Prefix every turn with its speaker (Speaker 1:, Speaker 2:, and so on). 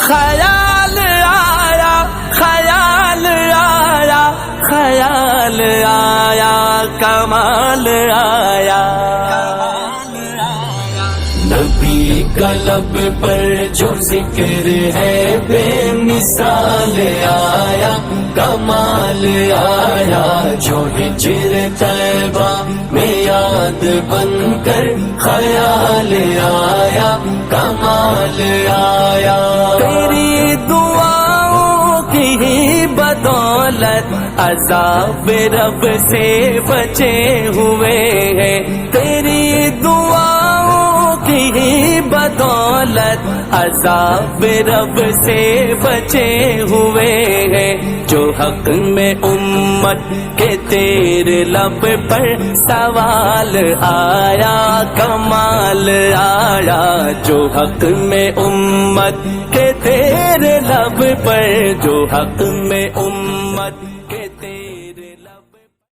Speaker 1: خیال آیا خیال آیا خیال آیا کمال آیا نبی کا لب پر جو ذکر ہے بے مثال آیا کمال آیا جو ہجر طیبہ میں یاد بن کر خیال آیا کمال آیا تیری دعاؤں کی ہی بدولت عذاب رب سے بچے ہوئے ہیں تیری دعاؤں کی ہی بدولت عذاب رب سے بچے ہوئے ہیں جو حق میں امت کے تیرے لب پر سوال آیا کمال آیا جو حق میں امت کے تیرے لب پر جو حق میں امت کے